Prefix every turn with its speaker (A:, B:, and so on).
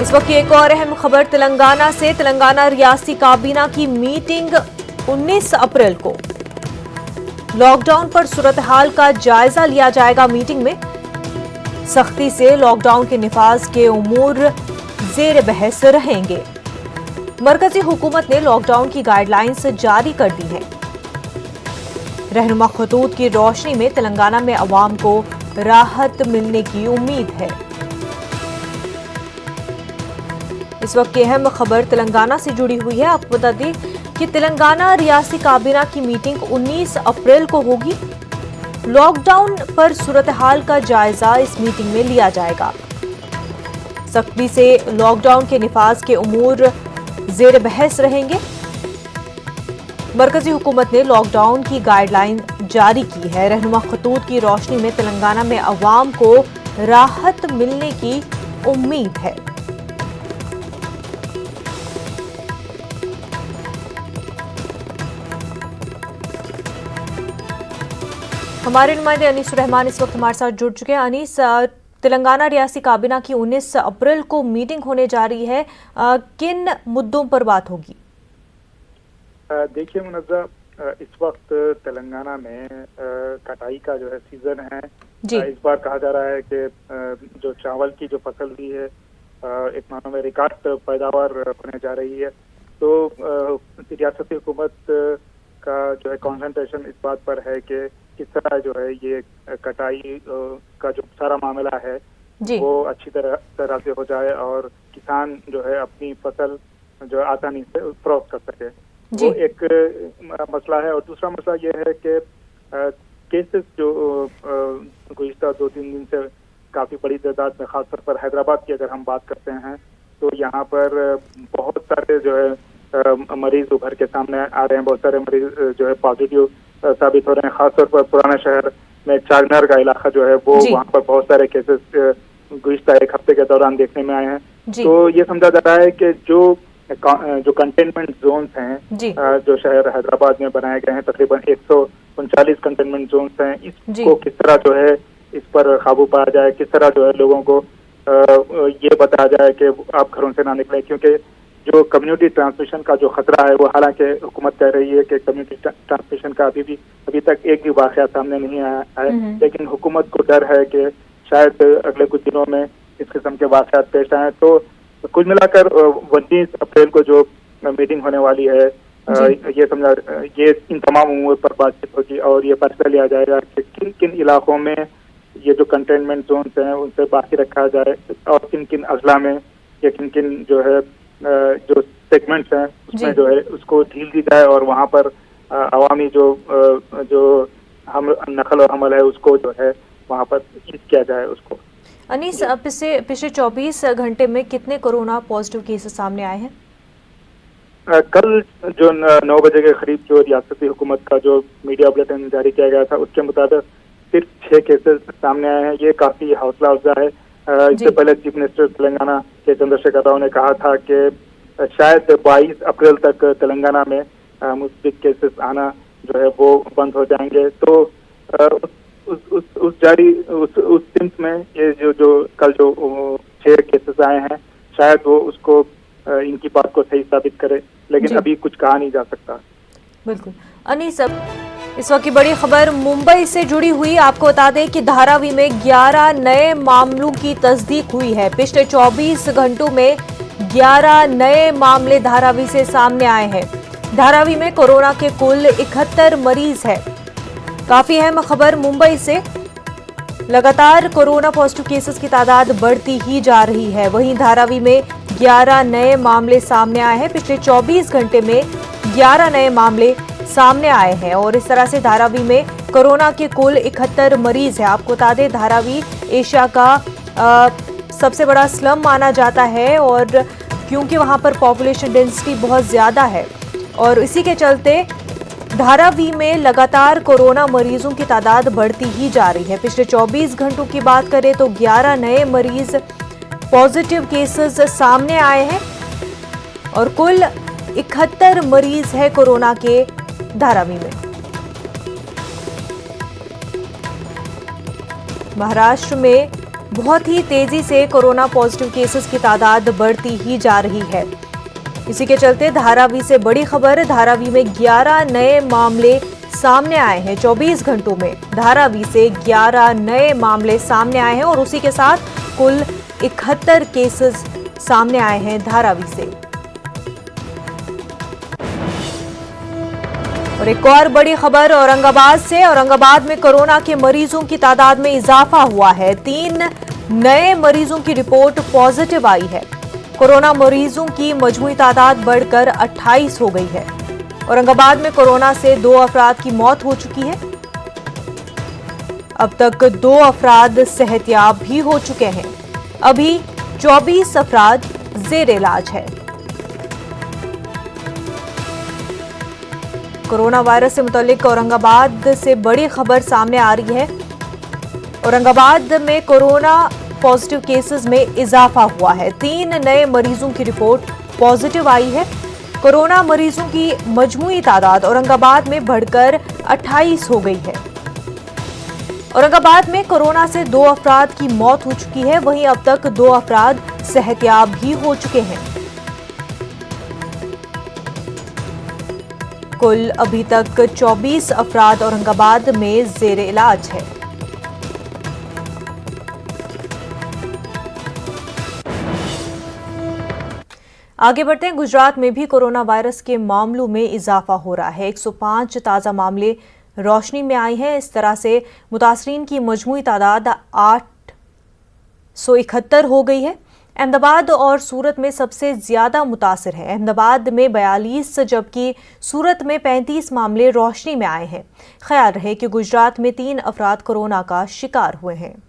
A: इस वक्त की एक और अहम खबर तेलंगाना से। तेलंगाना रियासती काबीना की मीटिंग 19 अप्रैल को। लॉकडाउन पर सूरत हाल का जायजा लिया जाएगा। मीटिंग में सख्ती से लॉकडाउन के निफाज के उमूर जेर बहस रहेंगे। मरकजी हुकूमत ने लॉकडाउन की गाइडलाइंस जारी कर दी है। रहनुमा खतूत की रोशनी में तेलंगाना में अवाम को राहत मिलने की उम्मीद है। इस वक्त की अहम खबर तेलंगाना से जुड़ी हुई है। आपको बता दें कि तेलंगाना रियासती काबीना की मीटिंग 19 अप्रैल को होगी। लॉकडाउन पर सूरत हाल का जायजा इस मीटिंग में लिया जाएगा। सख्ती से लॉकडाउन के निफाज के उमूर जेर बहस रहेंगे। मरकजी हुकूमत ने लॉकडाउन की गाइडलाइन जारी की है। रहनुमा खतूत की रोशनी में तेलंगाना में अवाम को राहत मिलने की उम्मीद है। हमारे नुमाइंदे अनीस रहमान इस वक्त हमारे साथ जुड़ चुके हैं। अनीस, तेलंगाना रियासती काबीना की 19 अप्रैल को मीटिंग होने जा रही है। किन मुद्दों पर बात होगी?
B: देखिए मुनज़्ज़ा, इस वक्त तेलंगाना में कटाई का जो है सीजन है। इस बार कहा जा रहा है कि जो चावल की जो फसल हुई है एक मानो में रिकॉर्ड पैदावार होने जा रही है। तो रियासती हुकूमत का जो है कॉन्सेंट्रेशन इस बात पर है कि किस तरह जो है ये कटाई का जो सारा मामला है वो अच्छी तरह से हो जाए और किसान जो है अपनी फसल जो आसानी से फरोख्त कर सके। वो एक मसला है। और दूसरा मसला ये है कि केसेस जो गुज़िश्ता 2-3 दिन से काफ़ी बड़ी तादाद में, खासतौर पर हैदराबाद की अगर हम बात करते हैं तो यहाँ पर बहुत सारे जो है मरीज उभर के सामने आ रहे हैं। बहुत सारे मरीज जो है पॉजिटिव साबित हो रहे हैं। खासतौर पर पुराना शहर में चारमीनार का इलाका जो है वो वहाँ पर बहुत सारे केसेस गुज़िश्ता एक हफ्ते के दौरान देखने में आए हैं। तो ये समझा जा रहा है कि जो कंटेनमेंट जोन्स हैं जो शहर हैदराबाद में बनाए गए हैं, तकरीबन 139 कंटेनमेंट जोन्स हैं, इसको किस तरह जो है इस पर काबू पाया जाए, किस तरह जो है लोगों को ये बताया जाए कि आप घरों से ना निकलें। क्योंकि जो कम्युनिटी ट्रांसमिशन का जो खतरा है वो हालांकि हुकूमत कह रही है कि कम्युनिटी ट्रांसमिशन का अभी तक एक भी वाकया सामने नहीं आया है, लेकिन हुकूमत को डर है कि शायद अगले कुछ दिनों में इस किस्म के वाकया पेश आए। तो कुल मिलाकर 19 अप्रैल को जो मीटिंग होने वाली है ये इन तमाम उमूर पर बातचीत होगी और ये फैसला लिया जाएगा कि किन किन इलाकों में ये जो कंटेनमेंट जोन्स हैं उनसे बाकी रखा जाए और किन किन अजला में या किन किन जो है जो सेगमेंट्स हैं उसमें जो है उसको ढील दी जाए और वहाँ पर अवामी जो हम नकल और हमल है उसको जो है वहाँ पर किया जाए उसको।
A: अनीस, पिछले 24 घंटे में कितने कोरोना पॉजिटिव केसेस सामने आए हैं?
B: कल जो 9 बजे के करीब जो रियासती हुकूमत का जो मीडिया बुलेटिन जारी किया गया था उसके मुताबिक सिर्फ 6 केसेस सामने आए हैं। ये काफी हौसला अफजा है। इससे पहले चीफ मिनिस्टर तेलंगाना के चंद्रशेखर राव ने कहा था कि शायद 22 अप्रैल तक तेलंगाना में मुस्बित केसेस आना जो है वो बंद हो जाएंगे। तो उस सिम्त में ये जो कल जो 6 केसेस आए हैं शायद वो उसको इनकी बात को सही साबित करे, लेकिन अभी कुछ कहा नहीं जा सकता।
A: बिल्कुल। अनीस, इस वक्त की बड़ी खबर मुंबई से जुड़ी हुई। आपको बता दें कि धारावी में 11 नए मामलों की तस्दीक हुई है। पिछले 24 घंटों में 11 नए मामले धारावी से सामने आए हैं। धारावी में कोरोना के कुल 71 मरीज है। काफी अहम खबर मुंबई से। लगातार कोरोना पॉजिटिव केसेस की तादाद बढ़ती ही जा रही है। वहीं धारावी में 11 नए मामले सामने आए हैं। पिछले 24 घंटे में 11 नए मामले सामने आए हैं और इस तरह से धारावी में कोरोना के कुल 71 मरीज हैं। आपको बता दें धारावी एशिया का सबसे बड़ा स्लम माना जाता है और क्योंकि वहां पर पॉपुलेशन डेंसिटी बहुत ज्यादा है और इसी के चलते धारावी में लगातार कोरोना मरीजों की तादाद बढ़ती ही जा रही है। पिछले 24 घंटों की बात करें तो 11 नए मरीज पॉजिटिव केसेस सामने आए हैं और कुल 71 मरीज है कोरोना के धारावी में। महाराष्ट्र में बहुत ही तेजी से कोरोना पॉजिटिव केसेस की तादाद बढ़ती ही जा रही है। इसी के चलते धारावी से बड़ी खबर, धारावी में 11 नए मामले सामने आए हैं। 24 घंटों में धारावी से 11 नए मामले सामने आए हैं और उसी के साथ कुल 71 केसेस सामने आए हैं धारावी से। और एक और बड़ी खबर औरंगाबाद से। औरंगाबाद में कोरोना के मरीजों की तादाद में इजाफा हुआ है। 3 नए मरीजों की रिपोर्ट पॉजिटिव आई है। कोरोना मरीजों की मजमूई तादाद बढ़कर 28 हो गई है। औरंगाबाद में कोरोना से 2 अफराद की मौत हो चुकी है। अब तक 2 अफराद सेहतयाब भी हो चुके हैं। अभी 24 अफराद जेर इलाज है। कोरोना वायरस से मुतालिक औरंगाबाद से बड़ी खबर सामने आ रही है। औरंगाबाद में कोरोना पॉजिटिव केसेस में इजाफा हुआ है। 3 नए मरीजों की रिपोर्ट पॉजिटिव आई है। कोरोना मरीजों की मजमूई तादाद औरंगाबाद में बढ़कर 28 हो गई है। औरंगाबाद में कोरोना से 2 अफराद की मौत हो चुकी है। वहीं अब तक 2 अफराद सेहतयाब भी हो चुके हैं। कुल अभी तक 24 अफराद औरंगाबाद में जेर इलाज है। आगे बढ़ते हैं। गुजरात में भी कोरोना वायरस के मामलों में इजाफा हो रहा है। 105 ताज़ा मामले रोशनी में आए हैं। इस तरह से मुतासरीन की मजमूई तादाद 871 हो गई है। अहमदाबाद और सूरत में सबसे ज्यादा मुतासिर है। अहमदाबाद में 42 जबकि सूरत में 35 मामले रोशनी में आए हैं। ख्याल रहे कि गुजरात में 3 अफराद कोरोना का शिकार हुए हैं।